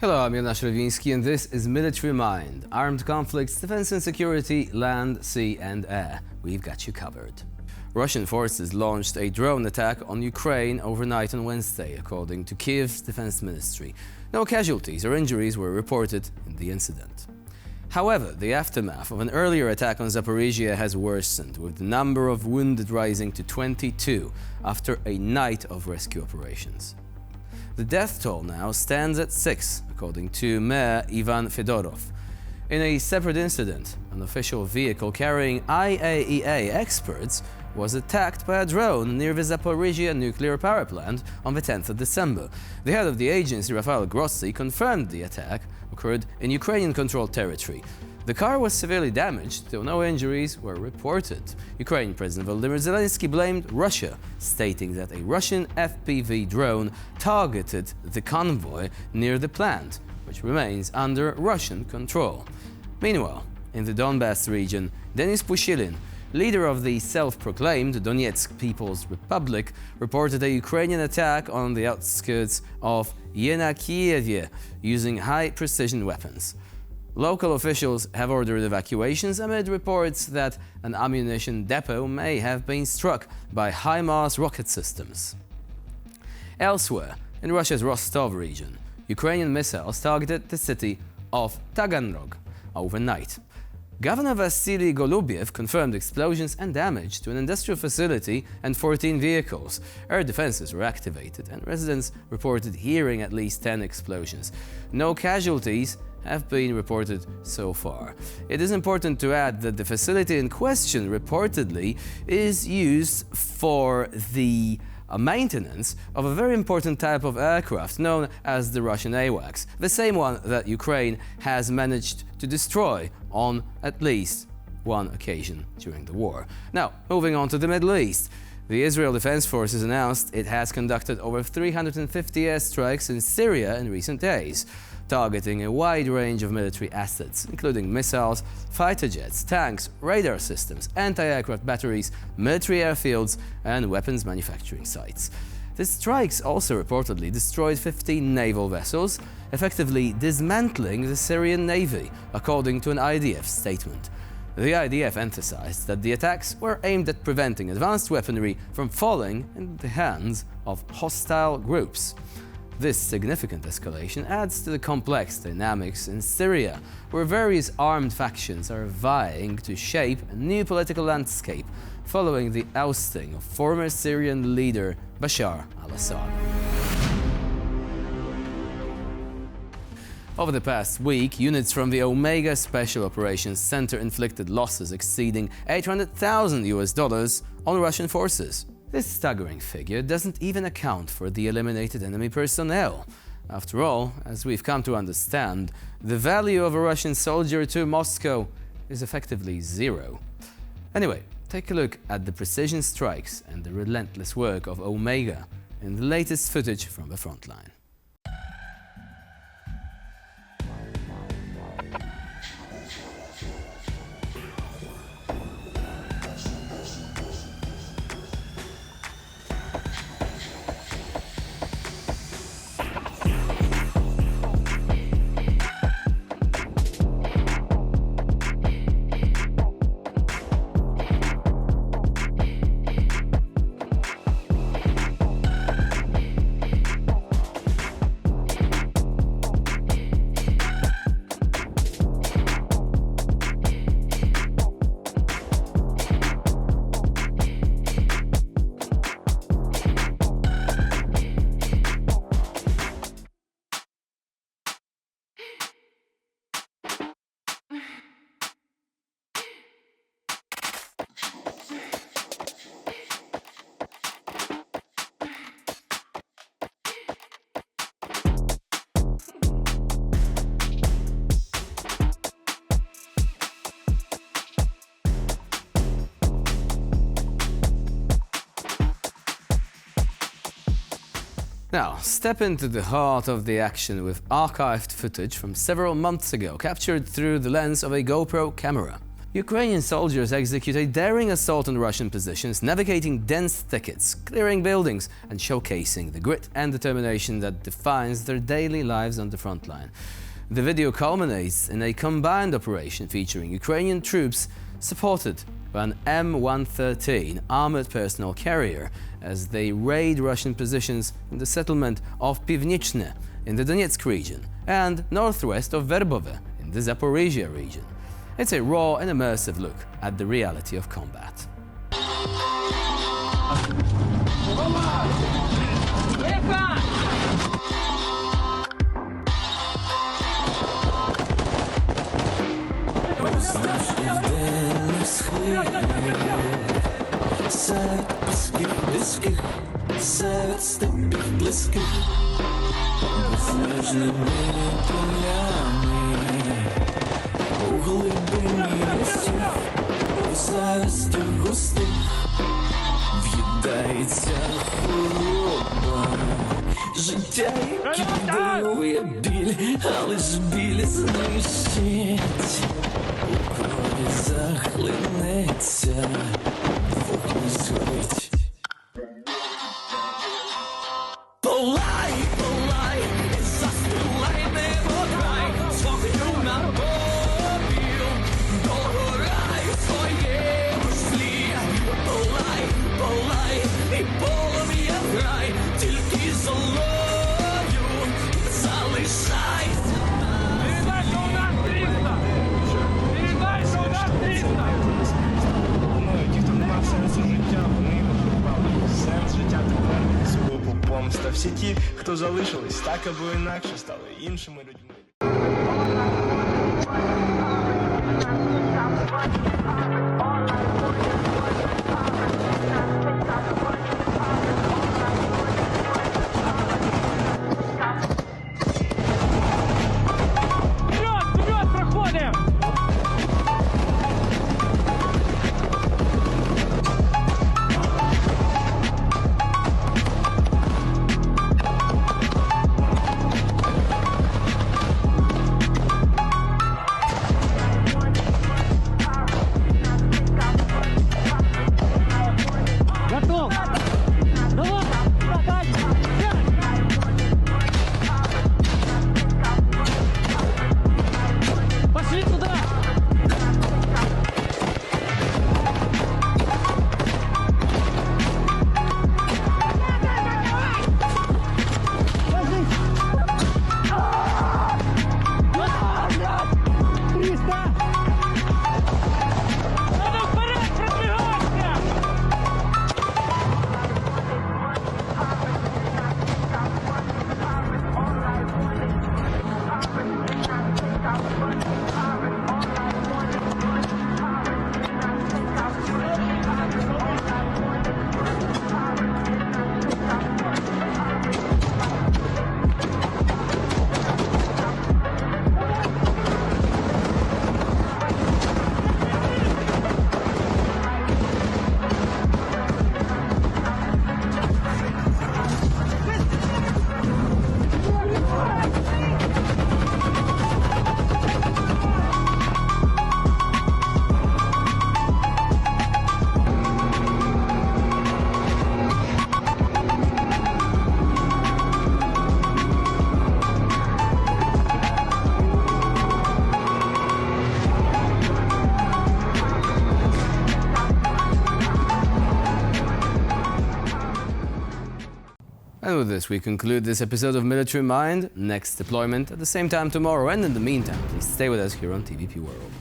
Hello, I'm Jonasz Lewiński and this is Military Mind. Armed conflicts, defense and security, land, sea and air. We've got you covered. Russian forces launched a drone attack on Ukraine overnight on Wednesday, according to Kyiv's defense ministry. No casualties or injuries were reported in the incident. However, the aftermath of an earlier attack on Zaporizhia has worsened, with the number of wounded rising to 22 after a night of rescue operations. The death toll now stands at 6, according to Mayor Ivan Fedorov. In a separate incident, an official vehicle carrying IAEA experts was attacked by a drone near the Zaporizhia nuclear power plant on the 10th of December. The head of the agency, Rafael Grossi, confirmed the attack occurred in Ukrainian-controlled territory. The car was severely damaged, though no injuries were reported. Ukrainian President Volodymyr Zelensky blamed Russia, stating that a Russian FPV drone targeted the convoy near the plant, which remains under Russian control. Meanwhile, in the Donbass region, Denis Pushilin, leader of the self-proclaimed Donetsk People's Republic, reported a Ukrainian attack on the outskirts of Yenakiyevye using high-precision weapons. Local officials have ordered evacuations amid reports that an ammunition depot may have been struck by HIMARS rocket systems. Elsewhere, in Russia's Rostov region, Ukrainian missiles targeted the city of Taganrog overnight. Governor Vasily Golubiev confirmed explosions and damage to an industrial facility and 14 vehicles. Air defenses were activated and residents reported hearing at least 10 explosions. No casualties have been reported so far. It is important to add that the facility in question reportedly is used for the maintenance of a very important type of aircraft known as the Russian AWACS, the same one that Ukraine has managed to destroy on at least one occasion during the war. Now, moving on to the Middle East. The Israel Defense Forces announced it has conducted over 350 airstrikes in Syria in recent days, targeting a wide range of military assets, including missiles, fighter jets, tanks, radar systems, anti-aircraft batteries, military airfields, and weapons manufacturing sites. The strikes also reportedly destroyed 15 naval vessels, effectively dismantling the Syrian navy, according to an IDF statement. The IDF emphasized that the attacks were aimed at preventing advanced weaponry from falling in the hands of hostile groups. This significant escalation adds to the complex dynamics in Syria, where various armed factions are vying to shape a new political landscape following the ousting of former Syrian leader Bashar al-Assad. Over the past week, units from the Omega Special Operations Center inflicted losses exceeding $800,000 on Russian forces. This staggering figure doesn't even account for the eliminated enemy personnel. After all, as we've come to understand, the value of a Russian soldier to Moscow is effectively zero. Anyway, take a look at the precision strikes and the relentless work of Omega in the latest footage from the front line. Now, step into the heart of the action with archived footage from several months ago, captured through the lens of a GoPro camera. Ukrainian soldiers execute a daring assault on Russian positions, navigating dense thickets, clearing buildings, and showcasing the grit and determination that defines their daily lives on the front line. The video culminates in a combined operation featuring Ukrainian troops supported by an M113 armored personnel carrier as they raid Russian positions in the settlement of Pivnichne in the Donetsk region and northwest of Verbove in the Zaporizhia region. It's a raw and immersive look at the reality of combat. У глибині лісів, у завісті густих в'їдається хвороба. Життя, яке дарує біль, але ж біль знищить. У крові захлинеться, вогонь згорить. Палай, палай, застилай небо край, з вогню на попіл, догорай в своєму шлі. Палай, палай, і полум'я грай, тільки золою залишайся. Передай, що у нас 300! Передай, що у нас 300! Ті, хто не мав сенсу життя, вони виживали. Сенс життя тепер свого помста. Всі ті, хто залишились так або інакше, стали іншими людьми. Вперед, вперед, проходим! Готов! Давай! Пошли туда! Надо вперед продвигаться! And with this, we conclude this episode of Military Mind. Next deployment at the same time tomorrow. And in the meantime, please stay with us here on TVP World.